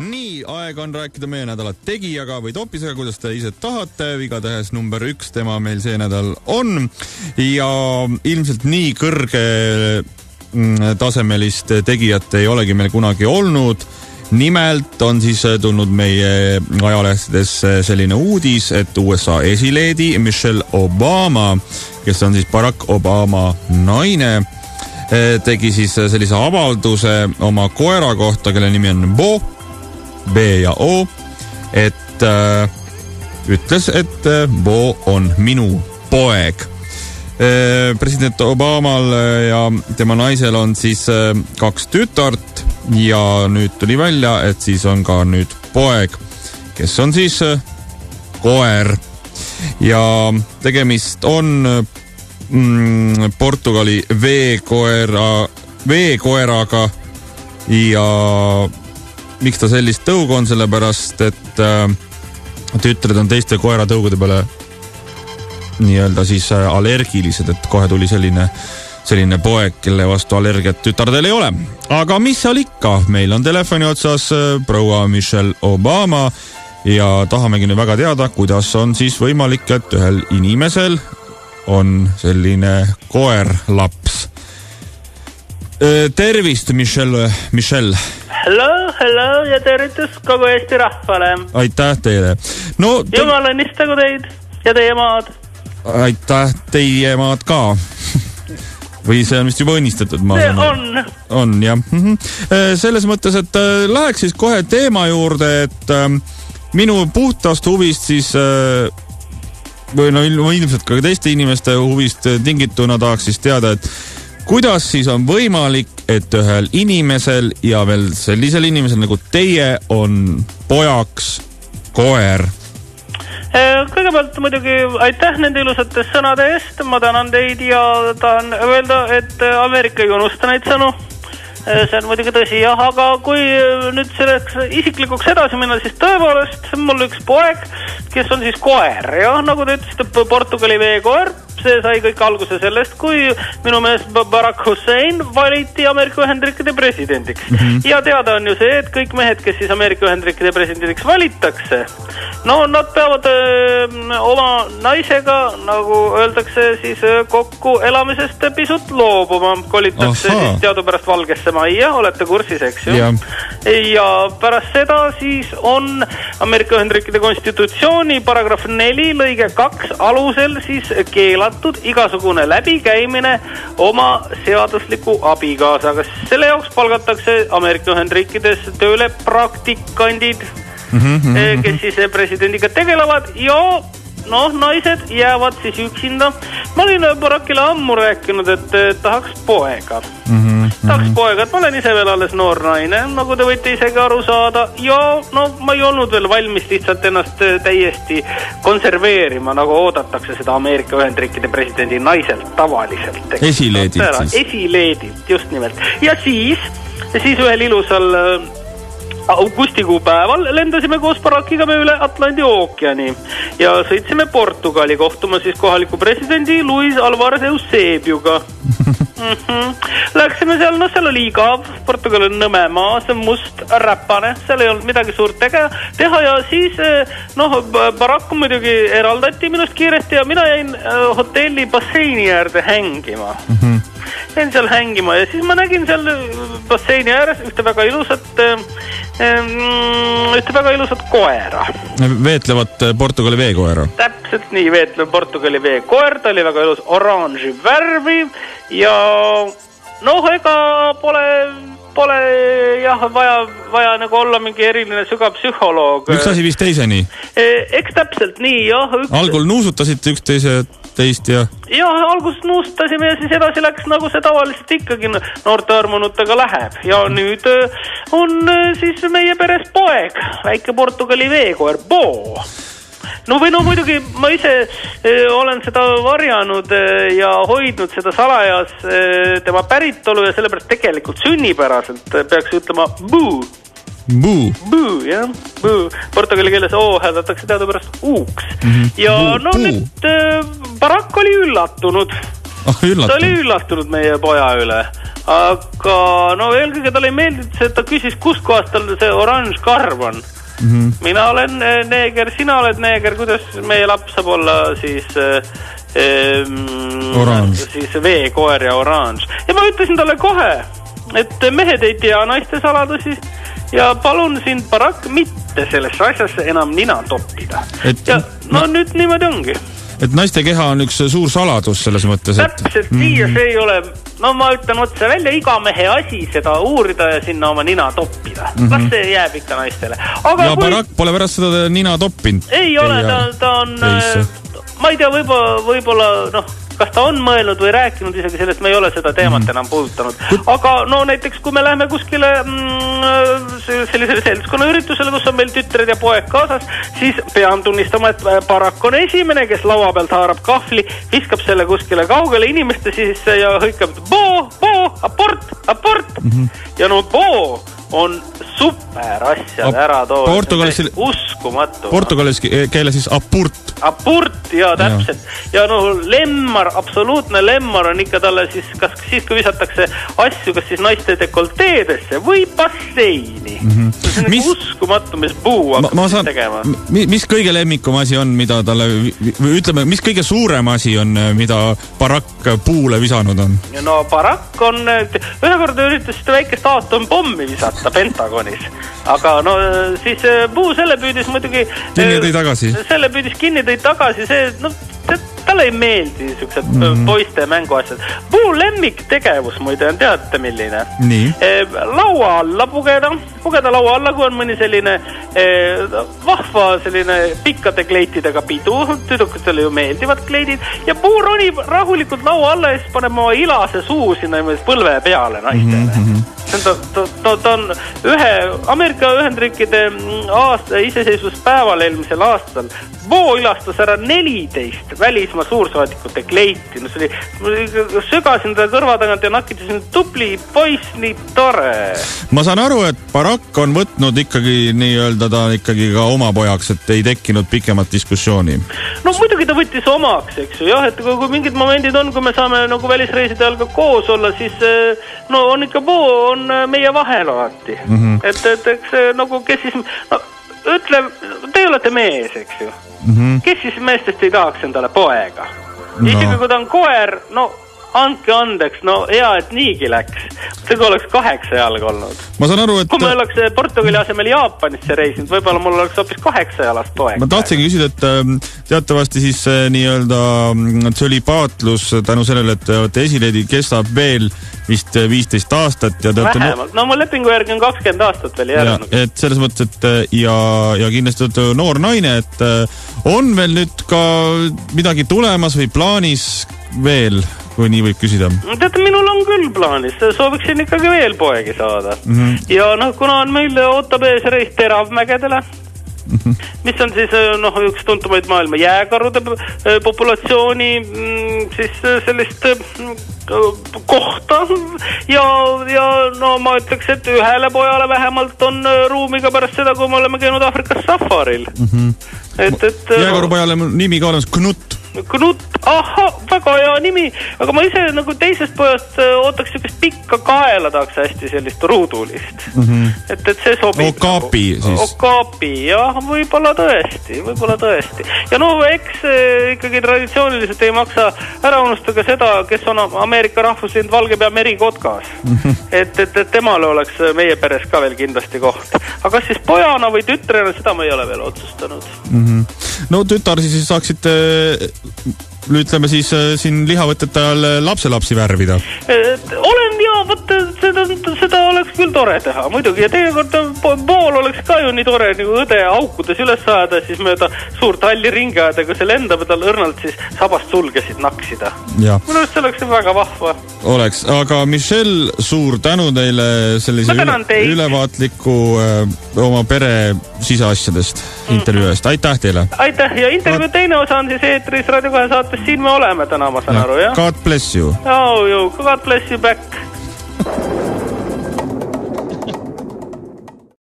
Nii, aeg on rääkida meie nädala tegijaga või topisega, kuidas te ise tahate. Igatahes number 1 tema meil see nädal on. Ja ilmselt nii kõrge tasemelist tegijat ei olegi meil kunagi olnud. Nimelt on siis tulnud meie ajalehtedes selline uudis, et USA esileedi Michelle Obama, kes on siis Barack Obama naine, tegi siis sellise avalduse oma koera kohta, kelle nimi on Bo, B ja O, et ütles, et Bo on minu poeg. President Obamal ja tema naisel on siis 2 tütart ja nüüd tuli välja, et siis on ka nüüd poeg, kes on siis koer. Ja tegemist on Portugali veekoeraga ja miks ta sellist tõugu on, sellepärast, et tütred on teiste koeratõugude peale nii-öelda siis allergilised, et kohe tuli selline poeg, kelle vastu allergiat tütardel ei ole. Aga mis seal ikka? Meil on telefoni otsas proua Michelle Obama ja tahamegi nüüd väga teada, kuidas on siis võimalik, et ühel inimesel on selline koerlaps. Tervist, Michelle. Hello ja tervitus kogu Eesti rahvale. Aitäh teile. No, Jumal õnnistagu teid ja teie maad. Aitäh teie maad ka. Või see on vist juba õnnistatud? See on, jah. Selles mõttes, et läheks siis kohe teema juurde, et minu puhtast huvist siis või no ilmselt ka teiste inimeste huvist tingituna tahaks siis teada, et kuidas siis on võimalik, et ühel inimesel ja veel sellisel inimesel nagu teie on pojaks koer? Kõigepealt muidugi aitäh nende ilusate sõnade eest, ma tänan teid ja tahan öelda, et Ameerika ei unusta neid sõnu. See on muidugi tõsi, jah, aga kui nüüd selleks isiklikuks edasi minna, siis tõepoolest mul üks poeg, kes on siis koer, jah, nagu te ütlesite, Portugali veekoer. See sai kõik alguse sellest, kui minu mees Barack Hussein valiti Ameerika Ühendriikide presidendiks. Ja teada on ju see, et kõik mehed, kes siis Ameerika Ühendriikide presidendiks valitakse, no nad peavad oma naisega, nagu öeldakse, siis kokku elamisest pisut loobuma. Kolitakse siis teadupärast Valgesse majja, olete kursis, eks ju? Ja pärast seda siis on Ameerika Ühendriikide konstitutsiooni paragrahv 4 lõige 2 alusel siis keelatud igasugune läbikäimine oma seadusliku abikaasaga. Selle jaoks palgatakse Ameerika Ühendriikides tööle praktikandid, kes siis presidendiga tegelevad ja naised jäävad siis üksinda. Ma olin Barackile ammu rääkinud, et tahaks poega. Tahaks poega, et ma olen ise veel alles noor naine, nagu te võite isegi aru saada. Ja ma ei olnud veel valmis lihtsalt ennast täiesti konserveerima, nagu oodatakse seda Ameerika Ühendriikide presidendi naiselt tavaliselt. Esileedilt siis. Esileedilt, just nimelt. Ja siis ühel ilusal augustikuu päeval lendasime koos Barackiga me üle Atlandi ookeani ja sõitsime Portugali kohtuma siis kohaliku presidendi Luis Alvarez Eusebiuga. Läksime seal, seal oli igav, Portugal on nõme maa, see on must räpane, seal ei olnud midagi suurt teha ja siis Barack muidugi eraldati minust kiiresti ja mina jäin hotelli basseini äärde hängima. Jäin seal hängima ja siis ma nägin seal basseini ääres ühte väga ilusat koera. Veetlevat Portugali veekoera. Täpselt nii, veetlev Portugali veekoer, ta oli väga ilus oranži värvi ja ega pole jah vaja nagu olla mingi eriline sügav psühholoog. Üks asi vist teiseni. Eks täpselt nii, jah. Algul nuusutasite teist ja... Jah, alguses nuustasime ja siis edasi läks nagu see tavaliselt ikkagi noorte armunutega läheb. Ja nüüd on siis meie peres poeg, väike Portugali veekoer, Bo. Muidugi ma ise olen seda varjanud ja hoidnud seda salajas tema päritolu ja sellepärast tegelikult sünnipäraselt peaks ütlema Boo. Boo, jah. Boo. Portugali keeles O hääldatakse teadupärast uuks. Ja nüüd Barack oli üllatunud. Ta oli üllatunud meie poja üle. aga no eelkõige talle ei meeldinud see, et ta küsis, kust kohast tal see oranž karv on. Mina olen neeger, sina oled neeger, kuidas meie laps saab olla siis siis veekoer ja oranž. Ja ma ütlesin talle kohe, et mehed ei tea naiste saladusi ja palun sind, Barack, mitte sellesse asjasse enam nina toppida. Ja no nüüd niimoodi ongi. Et naiste keha on üks suur saladus selles mõttes. Täpselt, siia see ei ole, no ma ütlen otse välja, iga mehe asi seda uurida ja sinna oma nina toppida. Las see jääb ikka naistele. Aga ja Barack pole pärast seda nina toppinud. Ei ole, ta on, ma ei tea, võib-olla, noh, kas ta on mõelnud või rääkinud isegi sellest, me ei ole seda teemat enam puudutanud. Aga no näiteks, kui me läheme kuskile sellisele seltskonna üritusele, kus on meil tütred ja poeg kaasas, siis pean tunnistama, et Barack on esimene, kes laua pealt haarab kahvli, viskab selle kuskile kaugele inimeste sisse ja hõikab abort. Ja no on super asjad ära toodud. Uskumatu. Portugalis keele siis apurt. Apurt, jaa, täpselt. Ja no lemmar, absoluutne lemmar on ikka talle siis, kas siis kui visatakse asju, kas siis naiste dekolteedesse või basseini. See on uskumatu, mis puu hakkab tegema. Mis kõige lemmikum asi on, mida talle, ütleme, mis kõige suurem asi on, mida Barack puule visanud on? No Barack on, ühe korda üritas seda väikest aatompommi visata Pentagonis. Aga no siis puu selle püüdis muidugi kinni tõi tagasi. Selle püüdis kinni tõi tagasi, see, no talle ei meeldi niisugused poiste mänguasjad. Puu lemmiktegevus muide on, teate milline? Nii. Laua alla pugeda laua alla, kui on mõni selline vahva selline pikkade kleitidega pidu, tüdrukutele ju meeldivad kleidid, ja puu ronib rahulikult laua alla ja siis paneb oma ilase suu sinna põlve peale naistele. Ta on Ameerika Ühendriikide iseseisvuspäeval eelmisel aastal ilastas ära 14 välismaa suursaadikute kleiti. No see oli, sögasin ta kõrva tagant ja nakitasin, tubli poiss, nii tore. Ma saan aru, et Barack on võtnud ikkagi nii-öelda ta ikkagi ka oma pojaks, et ei tekkinud pikemat diskussiooni. No muidugi ta võttis omaks, eks ju, jah, et kui mingid momendid on, kui me saame nagu välisreiside all ka koos olla, siis no on ikka on meie vahel alati. Et eks nagu, kes siis, no ütle, te olete mees, eks ju. Kes siis meestest ei tahaks endale poega? Isegi kui ta on koer, no andke andeks, no hea, et niigi läks. See kui oleks 8 jalg olnud. Ma saan aru, et kui me oleks Portugali asemel Jaapanisse reisinud, võib-olla mul oleks hoopis 8 jalast poeg. Ma tahtsingi küsida, et teatavasti siis nii-öelda tsölipaatlus tänu sellele, et te olete esileedi, kestab veel vist 15 aastat. Ja vähemalt, no mu lepingu järgi on 20 aastat veel järgnud. Et selles mõttes, et ja kindlasti olete noor naine, et on veel nüüd ka midagi tulemas või plaanis veel, kui nii võib küsida? Teate, minul on küll plaanis, sooviksin ikkagi veel poegi saada. Ja noh, kuna on meil ootab ees reis Teravmägedele, mis on siis üks tuntumaid maailma jääkarude populatsiooni siis sellist kohta ja no ma ütleks, et ühele pojale vähemalt on ruumiga pärast seda, kui me oleme käinud Aafrikas safaril. Jääkarupojale nimi ka olemas Knut, väga hea nimi, aga ma ise nagu teisest pojast ootaks niisugust pikka kaela, tahaks hästi sellist ruudulist. Et see sobib. Okapi siis. Okapi, jah, võib-olla tõesti. Ja no, eks ikkagi traditsiooniliselt ei maksa ära unustada seda, kes on Ameerika rahvuslind Valgepea merikotkas. Et temale oleks meie peres ka veel kindlasti koht. Aga kas siis pojana või tütrena, seda ma ei ole veel otsustanud. No tütar siis saaksite, ütleme siis siin lihavõtete ajal lapselapsi värvida. Olen ja, võtta, seda oleks küll tore teha, muidugi. Ja tegelikult pool oleks ka ju nii tore, nagu õde aukudes üles saada, siis mööda suurt halli ringi ajada, kui see lendab, tal õrnalt siis sabast sulgesid naksida. Minu arust see oleks väga vahva. Oleks, aga Michelle, suur tänu teile sellise ülevaatliku oma pere siseasjadest intervjuu eest. Aitäh teile! Aitäh! Ja intervjuu teine osa on siis eetris Radio 2 saates. Siin me oleme täna, ma saan aru, jah? God bless you! God bless you back!